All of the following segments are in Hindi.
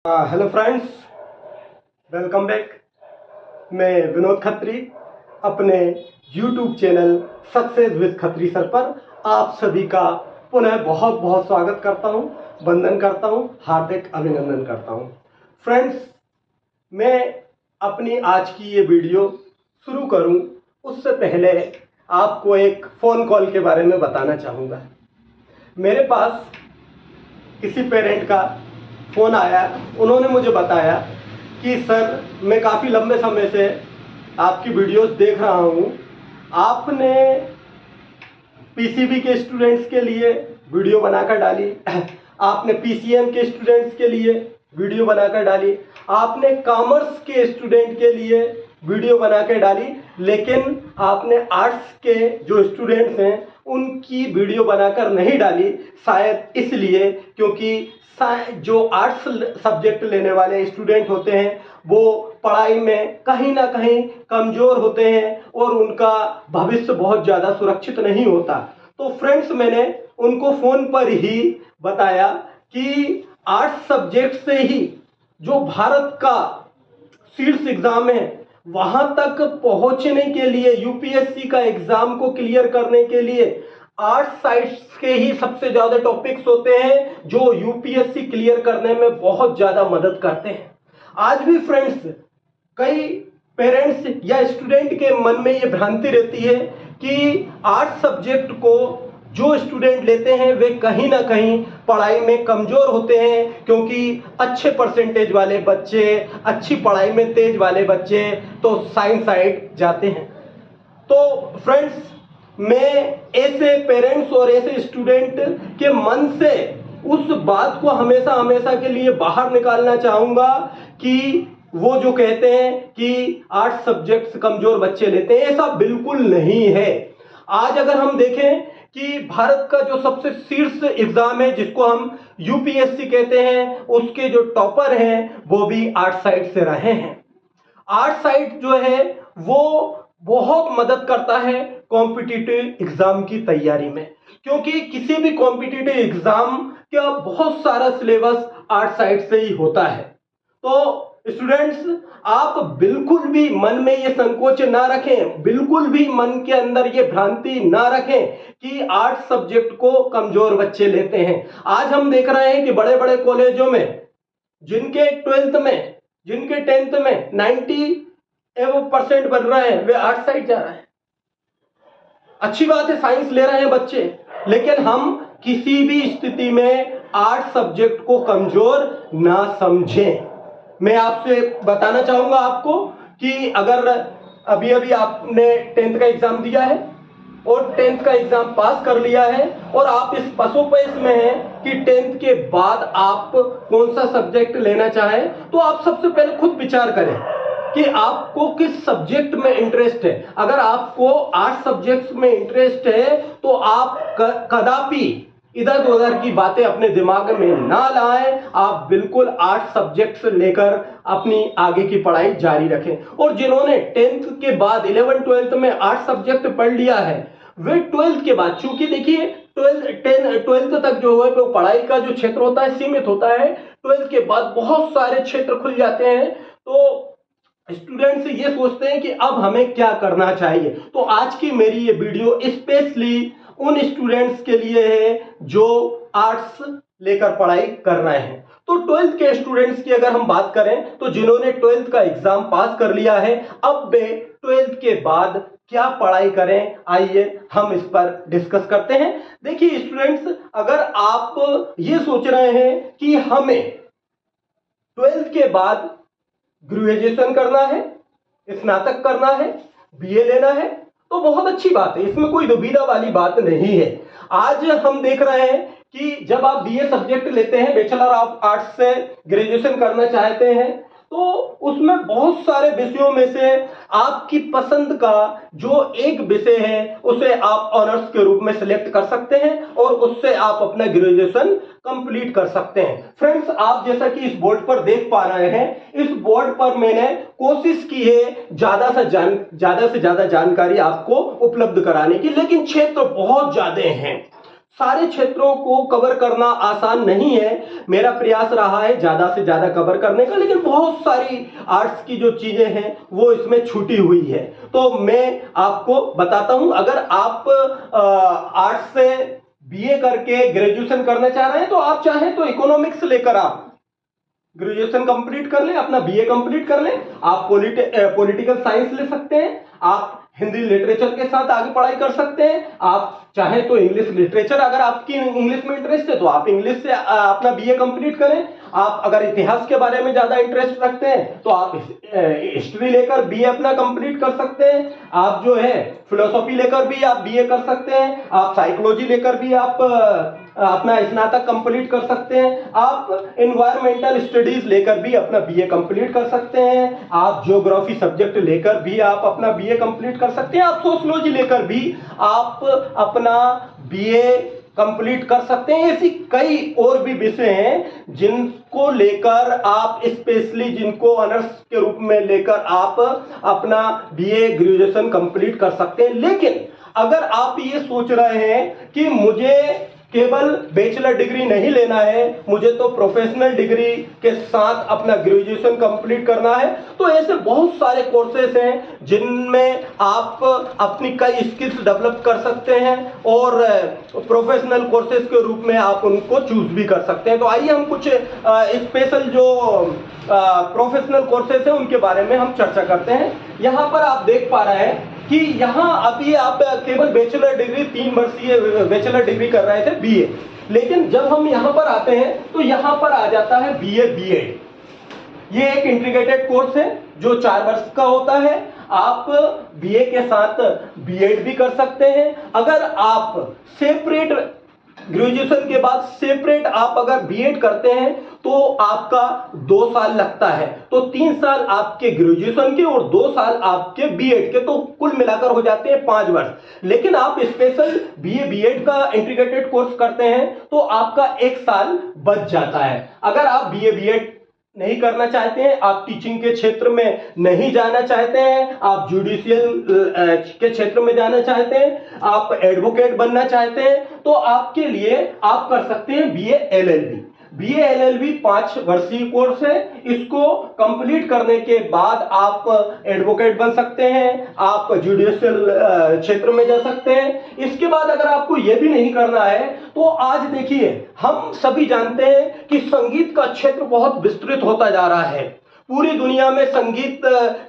Hello friends, welcome back. मैं विनोद खत्री अपने YouTube channel success with Khatri sir पर आप सभी का पुनः बहुत बहुत स्वागत करता हूं, वंदन करता हूं, हार्दिक अभिनंदन करता हूं। फ्रेंड्स, मैं अपनी आज की ये वीडियो शुरू करूं उससे पहले आपको एक फ़ोन कॉल के बारे में बताना चाहूँगा। मेरे पास किसी पेरेंट का फ़ोन आया। उन्होंने मुझे बताया कि सर, मैं काफ़ी लंबे समय से आपकी वीडियोस देख रहा हूँ। आपने पीसीबी के स्टूडेंट्स के लिए वीडियो बनाकर डाली, आपने पीसीएम के स्टूडेंट्स के लिए वीडियो बनाकर डाली, आपने कॉमर्स के स्टूडेंट के लिए वीडियो बनाकर डाली, लेकिन आपने आर्ट्स के जो स्टूडेंट्स हैं उनकी वीडियो बनाकर नहीं डाली। शायद इसलिए क्योंकि जो आर्ट्स सब्जेक्ट लेने वाले स्टूडेंट होते हैं वो पढ़ाई में कहीं ना कहीं कमज़ोर होते हैं और उनका भविष्य बहुत ज़्यादा सुरक्षित नहीं होता। तो फ्रेंड्स, मैंने उनको फ़ोन पर ही बताया कि आर्ट्स सब्जेक्ट से ही जो भारत का शीर्ष एग्ज़ाम है वहाँ तक पहुँचने के लिए, यूपीएससी का एग्ज़ाम को क्लियर करने के लिए आर्ट्स साइड्स के ही सबसे ज़्यादा टॉपिक्स होते हैं जो यूपीएससी क्लियर करने में बहुत ज़्यादा मदद करते हैं। आज भी फ्रेंड्स, कई पेरेंट्स या स्टूडेंट के मन में ये भ्रांति रहती है कि आर्ट्स सब्जेक्ट को जो स्टूडेंट लेते हैं वे कहीं ना कहीं पढ़ाई में कमज़ोर होते हैं, क्योंकि अच्छे परसेंटेज वाले बच्चे, अच्छी पढ़ाई में तेज वाले बच्चे तो साइंस साइड जाते हैं। तो फ्रेंड्स, मैं ऐसे पेरेंट्स और ऐसे स्टूडेंट के मन से उस बात को हमेशा हमेशा के लिए बाहर निकालना चाहूँगा कि वो जो कहते हैं कि आर्ट्स सब्जेक्ट्स कमज़ोर बच्चे लेते हैं, ऐसा बिल्कुल नहीं है। आज अगर हम देखें कि भारत का जो सबसे शीर्ष एग्जाम है जिसको हम यूपीएससी कहते हैं, उसके जो टॉपर हैं वो भी आर्ट साइड से रहे हैं। आर्ट साइड जो है वो बहुत मदद करता है कॉम्पिटिटिव एग्जाम की तैयारी में, क्योंकि किसी भी कॉम्पिटिटिव एग्जाम का बहुत सारा सिलेबस आर्ट साइड से ही होता है। तो स्टूडेंट्स, आप बिल्कुल भी मन में ये संकोच ना रखें, बिल्कुल भी मन के अंदर ये भ्रांति ना रखें कि आर्ट सब्जेक्ट को कमजोर बच्चे लेते हैं। आज हम देख रहे हैं कि बड़े बड़े कॉलेजों में जिनके 12th में, जिनके 10th में 90% बन रहे हैं, वे आर्ट साइड जा रहे हैं। अच्छी बात है, साइंस ले रहे हैं बच्चे, लेकिन हम किसी भी स्थिति में आर्ट सब्जेक्ट को कमजोर ना समझें। मैं आपसे बताना चाहूंगा आपको कि अगर अभी अभी आपने 10th का एग्जाम दिया है और 10th का एग्जाम पास कर लिया है और आप इस पसोपेश में हैं कि 10th के बाद आप कौन सा सब्जेक्ट लेना चाहें, तो आप सबसे पहले खुद विचार करें कि आपको किस सब्जेक्ट में इंटरेस्ट है। अगर आपको आर्ट सब्जेक्ट्स में इंटरेस्ट है तो आप कदापि इधर उधर की बातें अपने दिमाग में ना लाएं। आप बिल्कुल आर्ट सब्जेक्ट्स लेकर अपनी आगे की पढ़ाई जारी रखें। और जिन्होंने 10th के बाद 11th 12th में आर्ट सब्जेक्ट पढ़ लिया है, वे 12th के बाद, चूंकि देखिए 12th तक जो है वो पढ़ाई का जो क्षेत्र होता है सीमित होता है, 12th के बाद बहुत सारे क्षेत्र खुल जाते हैं। तो स्टूडेंट्स ये सोचते हैं कि अब हमें क्या करना चाहिए। तो आज की मेरी ये वीडियो स्पेशली उन स्टूडेंट्स के लिए है जो आर्ट्स लेकर पढ़ाई कर रहे हैं। तो 12th के स्टूडेंट्स की अगर हम बात करें तो जिन्होंने 12th का एग्जाम पास कर लिया है, अब वे 12th के बाद क्या पढ़ाई करें, आइए हम इस पर डिस्कस करते हैं। देखिए स्टूडेंट्स, अगर आप ये सोच रहे हैं कि हमें 12th के बाद ग्रेजुएशन करना है, स्नातक करना है, बीए लेना है, तो बहुत अच्छी बात है, इसमें कोई दुविधा वाली बात नहीं है। आज हम देख रहे हैं कि जब आप बीए सब्जेक्ट लेते हैं, बैचलर ऑफ आर्ट्स से ग्रेजुएशन करना चाहते हैं, तो उसमें बहुत सारे विषयों में से आपकी पसंद का जो एक विषय है उसे आप ऑनर्स के रूप में सिलेक्ट कर सकते हैं और उससे आप अपना ग्रेजुएशन कंप्लीट कर सकते हैं। फ्रेंड्स, आप जैसा कि इस बोर्ड पर देख पा रहे हैं, इस बोर्ड पर मैंने कोशिश की है ज्यादा से ज्यादा जानकारी आपको उपलब्ध कराने की, लेकिन क्षेत्र बहुत ज्यादा हैं। सारे क्षेत्रों को कवर करना आसान नहीं है। मेरा प्रयास रहा है ज्यादा से ज्यादा कवर करने का, लेकिन बहुत सारी आर्ट्स की जो चीजें हैं वो इसमें छूटी हुई है। तो मैं आपको बताता हूं, अगर आप आर्ट्स से बीए करके ग्रेजुएशन करना चाह रहे हैं तो आप चाहें तो इकोनॉमिक्स लेकर आप ग्रेजुएशन कंप्लीट कर लें, अपना बीए कंप्लीट कर लें। आप पॉलिटिकल साइंस ले सकते हैं, आप हिंदी लिटरेचर के साथ आगे पढ़ाई कर सकते हैं। आप चाहें तो इंग्लिश लिटरेचर, अगर आपकी इंग्लिश में इंटरेस्ट है तो आप इंग्लिश से अपना बीए कंप्लीट करें। आप अगर इतिहास के बारे में ज्यादा इंटरेस्ट रखते हैं तो आप हिस्ट्री लेकर बीए अपना कंप्लीट कर सकते हैं। आप जो है फिलोसॉफी लेकर भी आप बीए कर सकते हैं। आप साइकोलॉजी लेकर भी आप अपना स्नातक कंप्लीट कर सकते हैं। आप एनवायरमेंटल स्टडीज लेकर भी अपना बीए कंप्लीट कर सकते हैं। आप ज्योग्राफी सब्जेक्ट लेकर भी आप अपना बीए कंप्लीट कर सकते हैं। आप सोशियोलॉजी लेकर भी आप अपना बीए कंप्लीट कर सकते हैं। ऐसी कई और भी विषय हैं जिनको लेकर आप स्पेशली, जिनको ऑनर्स के रूप में लेकर आप अपना बीए ग्रेजुएशन कंप्लीट कर सकते हैं। लेकिन अगर आप ये सोच रहे हैं कि मुझे केवल बैचलर डिग्री नहीं लेना है, मुझे तो प्रोफेशनल डिग्री के साथ अपना ग्रेजुएशन कंप्लीट करना है, तो ऐसे बहुत सारे कोर्सेज हैं जिनमें आप अपनी कई स्किल्स डेवलप कर सकते हैं और प्रोफेशनल कोर्सेज के रूप में आप उनको चूज भी कर सकते हैं। तो आइए हम कुछ स्पेशल जो प्रोफेशनल कोर्सेज हैं उनके बारे में हम चर्चा करते हैं। यहाँ पर आप देख पा रहे हैं कि यहाँ अभी आप केवल बैचलर डिग्री 3 वर्षीय बैचलर डिग्री कर रहे थे बीए, लेकिन जब हम यहाँ पर आते हैं तो यहाँ पर आ जाता है बीए बीएड। ये एक इंटीग्रेटेड कोर्स है जो 4 वर्ष का होता है। आप बीए के साथ बीएड भी कर सकते हैं। अगर आप सेपरेट ग्रेजुएशन के बाद सेपरेट आप अगर बीएड करते हैं तो आपका 2 साल लगता है, तो 3 साल आपके ग्रेजुएशन के और 2 साल आपके बीएड के, तो कुल मिलाकर हो जाते हैं 5 वर्ष। लेकिन आप स्पेशल बीए बीएड का इंटीग्रेटेड कोर्स करते हैं तो आपका 1 साल बच जाता है। अगर आप बीए बीएड नहीं करना चाहते हैं, आप टीचिंग के क्षेत्र में नहीं जाना चाहते हैं, आप जुडिशियल के क्षेत्र में जाना चाहते हैं, आप एडवोकेट बनना चाहते हैं, तो आपके लिए आप कर सकते हैं बीए एलएलबी। बीए एलएलबी 5 वर्षीय कोर्स है। इसको कंप्लीट करने के बाद आप एडवोकेट बन सकते हैं, आप जुडिशियल क्षेत्र में जा सकते हैं। इसके बाद अगर आपको यह भी नहीं करना है तो आज देखिए, हम सभी जानते हैं कि संगीत का क्षेत्र बहुत विस्तृत होता जा रहा है। पूरी दुनिया में संगीत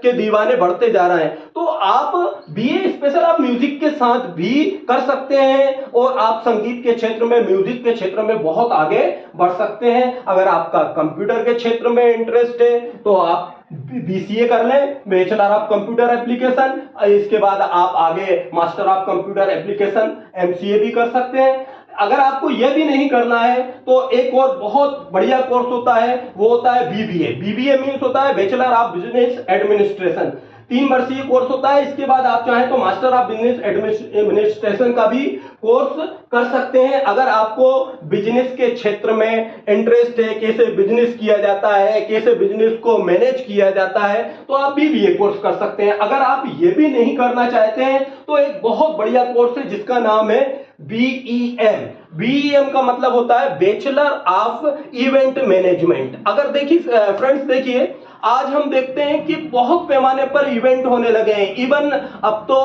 के दीवाने बढ़ते जा रहे हैं, तो आप बीए स्पेशल आप म्यूजिक के साथ भी कर सकते हैं और आप संगीत के क्षेत्र में, म्यूजिक के क्षेत्र में बहुत आगे बढ़ सकते हैं। अगर आपका कंप्यूटर के क्षेत्र में इंटरेस्ट है तो आप बीसीए कर लें, बैचलर ऑफ कंप्यूटर एप्लीकेशन। इसके बाद आप आगे master of computer application MCA भी कर सकते हैं। अगर आपको यह भी नहीं करना है तो एक और बहुत बढ़िया कोर्स होता है, वो होता है बीबीए। बीबीए मींस होता है बैचलर ऑफ बिजनेस एडमिनिस्ट्रेशन। 3 वर्षीय कोर्स होता है। इसके बाद आप चाहें तो मास्टर ऑफ बिजनेस एडमिनिस्ट्रेशन का भी कोर्स कर सकते हैं। अगर आपको बिजनेस के क्षेत्र में इंटरेस्ट है, कैसे बिजनेस किया जाता है, कैसे बिजनेस को मैनेज किया जाता है, तो आप बीबीए कोर्स कर सकते हैं। अगर आप ये भी नहीं करना चाहते हैं तो एक बहुत बढ़िया कोर्स है जिसका नाम है बीईएम। बीईएम का मतलब होता है बैचलर ऑफ इवेंट मैनेजमेंट। अगर देखिए फ्रेंड्स, देखिए आज हम देखते हैं कि बहुत पैमाने पर इवेंट होने लगे हैं। इवन अब तो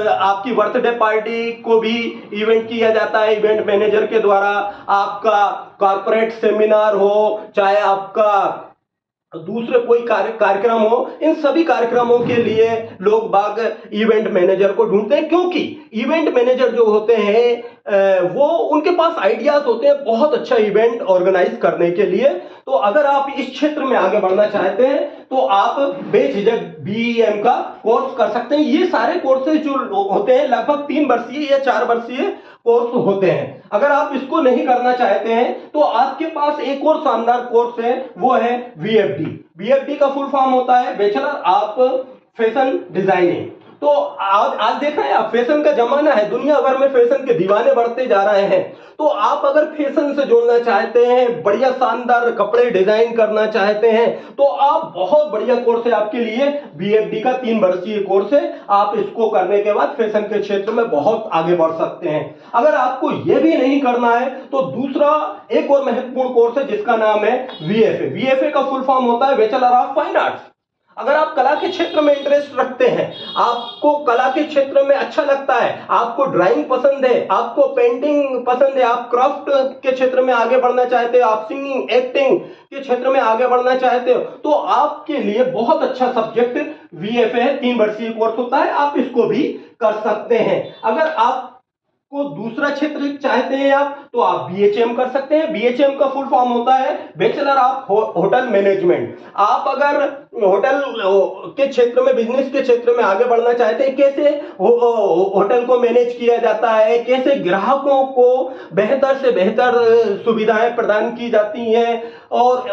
आपकी बर्थडे पार्टी को भी इवेंट किया जाता है इवेंट मैनेजर के द्वारा। आपका कॉर्पोरेट सेमिनार हो, चाहे आपका दूसरे कोई कार्यक्रम हो, इन सभी कार्यक्रमों के लिए लोग बाग इवेंट मैनेजर को ढूंढते हैं, क्योंकि इवेंट मैनेजर जो होते हैं वो उनके पास आइडियाज होते हैं बहुत अच्छा इवेंट ऑर्गेनाइज करने के लिए। तो अगर आप इस क्षेत्र में आगे बढ़ना चाहते हैं तो आप बेझिझक बीईएम का कोर्स कर सकते हैं। ये सारे कोर्सेज जो होते हैं लगभग 3 वर्षीय या 4 वर्षीय कोर्स होते हैं। अगर आप इसको नहीं करना चाहते हैं तो आपके पास एक और शानदार कोर्स है, वो है बीएफडी। बीएफडी का फुल फॉर्म होता है बैचलर ऑफ फैशन डिजाइनिंग। तो आज देख रहे हैं आप, फैशन का जमाना है, दुनिया भर में फैशन के दीवाने बढ़ते जा रहे हैं। तो आप अगर फैशन से जोड़ना चाहते हैं, बढ़िया शानदार कपड़े डिजाइन करना चाहते हैं, तो आप बहुत बढ़िया कोर्स है आपके लिए, बीएफडी का 3 वर्षीय कोर्स है। आप इसको करने के बाद फैशन के क्षेत्र में बहुत आगे बढ़ सकते हैं। अगर आपको यह भी नहीं करना है तो दूसरा एक और महत्वपूर्ण कोर्स है जिसका नाम है वीएफए। वीएफए का फुल फॉर्म होता है बैचलर ऑफ फाइन आर्ट्स। अगर आप कला के क्षेत्र में इंटरेस्ट रखते हैं, आपको कला के क्षेत्र में अच्छा लगता है, आपको ड्राइंग पसंद है, आपको पेंटिंग पसंद है, आप क्राफ्ट के क्षेत्र में आगे बढ़ना चाहते हो, आप सिंगिंग एक्टिंग के क्षेत्र में आगे बढ़ना चाहते हो, तो आपके लिए बहुत अच्छा सब्जेक्ट वीएफए है। 3 वर्षीय कोर्स होता है, आप इसको भी कर सकते हैं। अगर आप को दूसरा क्षेत्र चाहते हैं आप, तो आप बीएचएम कर सकते हैं। बीएचएम का फुल फॉर्म होता है बैचलर ऑफ होटल मैनेजमेंट। आप अगर होटल के क्षेत्र में, बिजनेस के क्षेत्र में आगे बढ़ना चाहते हैं, कैसे होटल को मैनेज किया जाता है, कैसे ग्राहकों को बेहतर से बेहतर सुविधाएं प्रदान की जाती हैं, और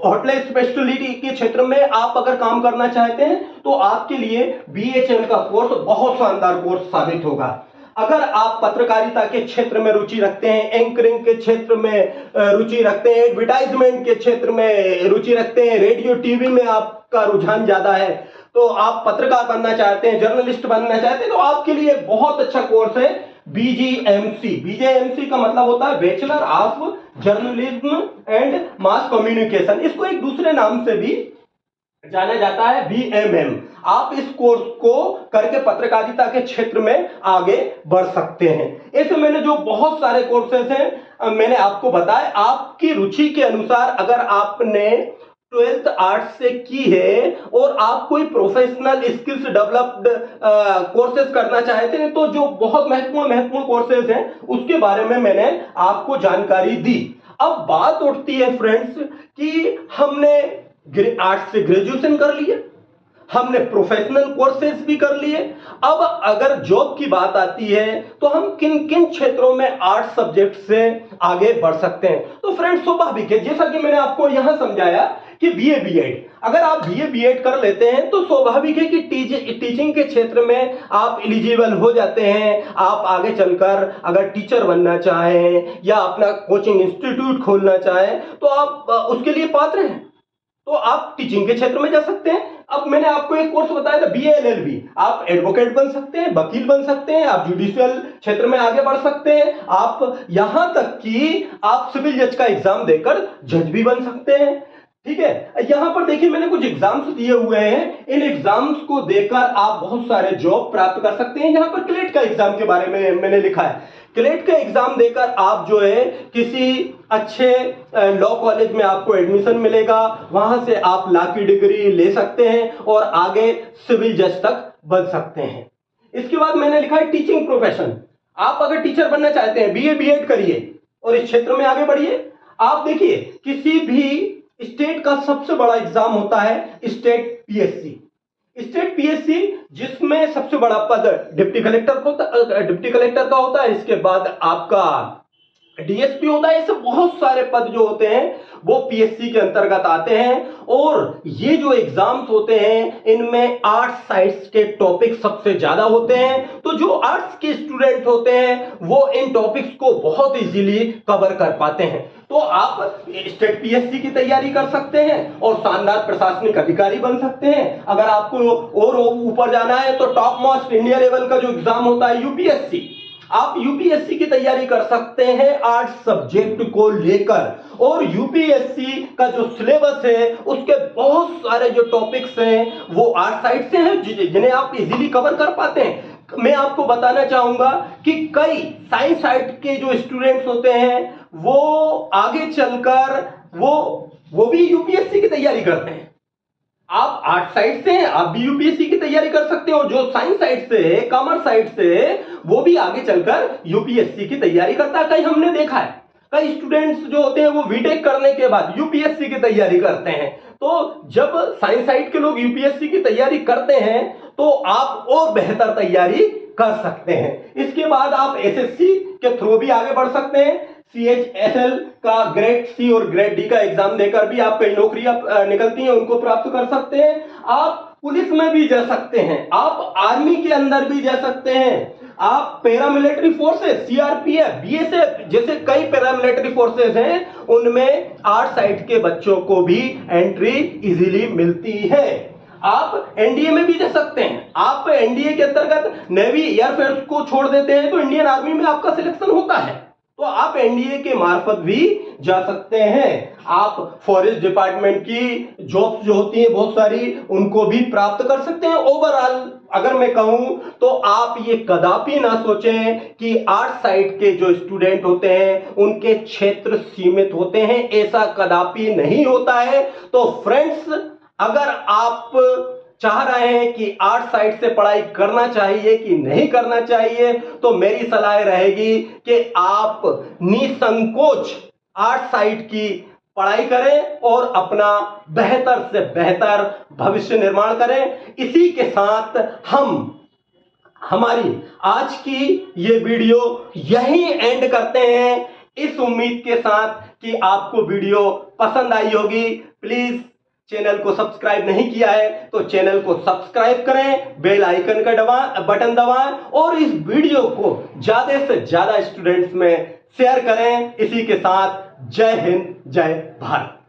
होटल स्पेशलिटी के क्षेत्र में आप अगर काम करना चाहते हैं, तो आपके लिए बीएचएम का कोर्स बहुत शानदार कोर्स साबित होगा। अगर आप पत्रकारिता के क्षेत्र में रुचि रखते हैं, एंकरिंग के क्षेत्र में रुचि रखते हैं, एडवर्टाइजमेंट के क्षेत्र में रुचि रखते हैं, रेडियो टीवी में आपका रुझान ज्यादा है, तो आप पत्रकार बनना चाहते हैं, जर्नलिस्ट बनना चाहते हैं, तो आपके लिए बहुत अच्छा कोर्स है बीजीएमसी। बीजीएमसी का मतलब होता है bachelor of journalism and mass communication. इसको एक दूसरे नाम से भी जाना जाता है बीएमएम। आप इस कोर्स को करके पत्रकारिता के क्षेत्र में आगे बढ़ सकते हैं। ऐसे मैंने जो बहुत सारे कोर्सेज हैं मैंने आपको बताया, आपकी रुचि के अनुसार अगर आपने 12th आर्ट्स से की है और आप कोई प्रोफेशनल स्किल्स डेवलप्ड कोर्सेज करना चाहते हैं, तो जो बहुत महत्वपूर्ण कोर्सेज हैं उसके बारे में मैंने आपको जानकारी दी। अब बात उठती है फ्रेंड्स कि हमने आर्ट्स से ग्रेजुएशन कर लिया, हमने प्रोफेशनल कोर्सेज भी कर लिए, अब अगर जॉब की बात आती है तो हम किन किन क्षेत्रों में आर्ट सब्जेक्ट से आगे बढ़ सकते हैं। तो फ्रेंड्स स्वाभाविक है, जैसा कि मैंने आपको यहां समझाया कि बीए बीएड, अगर आप बीए बीएड कर लेते हैं तो स्वाभाविक है कि टीचिंग के क्षेत्र में आप एलिजिबल हो जाते हैं। आप आगे चलकर अगर टीचर बनना चाहें या अपना कोचिंग इंस्टीट्यूट खोलना चाहें तो आप उसके लिए पात्र हैं, तो आप टीचिंग के क्षेत्र में जा सकते हैं। अब मैंने आपको एक कोर्स बताया था बीएलएलबी, आप एडवोकेट बन सकते हैं, वकील बन सकते हैं, आप जुडिशियल क्षेत्र में आगे बढ़ सकते हैं, आप यहां तक कि आप सिविल जज का एग्जाम देकर जज भी बन सकते हैं। ठीक है, यहां पर देखिए मैंने कुछ एग्जाम्स दिए हुए हैं, इन एग्जाम्स को देकर आप बहुत सारे जॉब प्राप्त कर सकते हैं। यहां पर क्लेट का एग्जाम के बारे में मैंने लिखा है, क्लेट का एग्जाम देकर आप जो है किसी अच्छे लॉ कॉलेज में आपको एडमिशन मिलेगा, वहां से आप लॉ की डिग्री ले सकते हैं और आगे सिविल जज तक बन सकते हैं। इसके बाद मैंने लिखा है टीचिंग प्रोफेशन। आप अगर टीचर बनना चाहते हैं, बीए बीएड करिए और इस क्षेत्र में आगे बढ़िए। आप देखिए किसी भी स्टेट का सबसे बड़ा एग्जाम होता है स्टेट पीएससी। स्टेट पीएससी जिसमें सबसे बड़ा पद डिप्टी कलेक्टर का होता है, इसके बाद आपका डीएसपी होता है। ऐसे बहुत सारे पद जो होते हैं वो पीएससी के अंतर्गत आते हैं, और ये जो एग्जाम्स होते हैं इनमें आर्ट्स साइंस के टॉपिक सबसे ज्यादा होते हैं। तो जो आर्ट्स के स्टूडेंट होते हैं वो इन टॉपिक्स को बहुत इजीली कवर कर पाते हैं। तो आप स्टेट पीएससी की तैयारी कर सकते हैं और शानदार प्रशासनिक अधिकारी बन सकते हैं। अगर आपको और ऊपर जाना है तो टॉप मोस्ट इंडिया लेवल का जो एग्जाम होता है यूपीएससी, आप यूपीएससी की तैयारी कर सकते हैं आर्ट्स सब्जेक्ट को लेकर। और यूपीएससी का जो सिलेबस है उसके बहुत सारे जो टॉपिक्स हैं वो आर्ट साइड से हैं जिन्हें आप इजीली कवर कर पाते हैं। मैं आपको बताना चाहूंगा कि कई साइंस साइड के जो स्टूडेंट्स होते हैं वो आगे चलकर वो भी यूपीएससी की तैयारी करते हैं। आप आर्ट साइड से हैं, आप भी यूपीएससी की तैयारी कर सकते हो। जो साइंस साइड से है, कॉमर्स साइड से, वो भी आगे चलकर यूपीएससी की तैयारी करता है। कई हमने देखा है, कई स्टूडेंट्स जो होते हैं वो बीटेक करने के बाद यूपीएससी की तैयारी करते हैं। तो जब साइंस साइड के लोग यूपीएससी की तैयारी करते हैं तो आप और बेहतर तैयारी कर सकते हैं। इसके बाद आप एसएससी के थ्रू भी आगे बढ़ सकते हैं। सीएचएसएल का ग्रेड सी और ग्रेड डी का एग्जाम देकर भी आप कई नौकरियां निकलती हैं उनको प्राप्त कर सकते हैं। आप पुलिस में भी जा सकते हैं, आप आर्मी के अंदर भी जा सकते हैं, आप पैरामिलिट्री फोर्सेस, सीआरपीएफ, बीएसएफ जैसे कई पैरामिलिट्री फोर्सेस हैं, उनमें आर्ट साइड के बच्चों को भी एंट्री इजीली मिलती है। आप एनडीए में भी जा सकते हैं, आप एनडीए के अंतर्गत नेवी एयरफोर्स को छोड़ देते हैं तो इंडियन आर्मी में आपका सिलेक्शन होता है, तो आप एनडीए के मार्फत भी जा सकते हैं। आप फॉरेस्ट डिपार्टमेंट की जॉब्स जो होती हैं बहुत सारी, उनको भी प्राप्त कर सकते हैं। ओवरऑल अगर मैं कहूं तो आप ये कदापि ना सोचें कि आर्ट साइड के जो स्टूडेंट होते हैं उनके क्षेत्र सीमित होते हैं, ऐसा कदापि नहीं होता है। तो फ्रेंड्स, अगर आप चाह रहे हैं कि आर्ट साइड से पढ़ाई करना चाहिए कि नहीं करना चाहिए, तो मेरी सलाह रहेगी कि आप निसंकोच आर्ट साइड की पढ़ाई करें और अपना बेहतर से बेहतर भविष्य निर्माण करें। इसी के साथ हम हमारी आज की ये वीडियो यहीं एंड करते हैं, इस उम्मीद के साथ कि आपको वीडियो पसंद आई होगी। प्लीज चैनल को सब्सक्राइब नहीं किया है तो चैनल को सब्सक्राइब करें, बेल आइकन का बटन दबाएं और इस वीडियो को ज्यादा से ज्यादा स्टूडेंट्स में शेयर करें। इसी के साथ जय हिंद, जय भारत।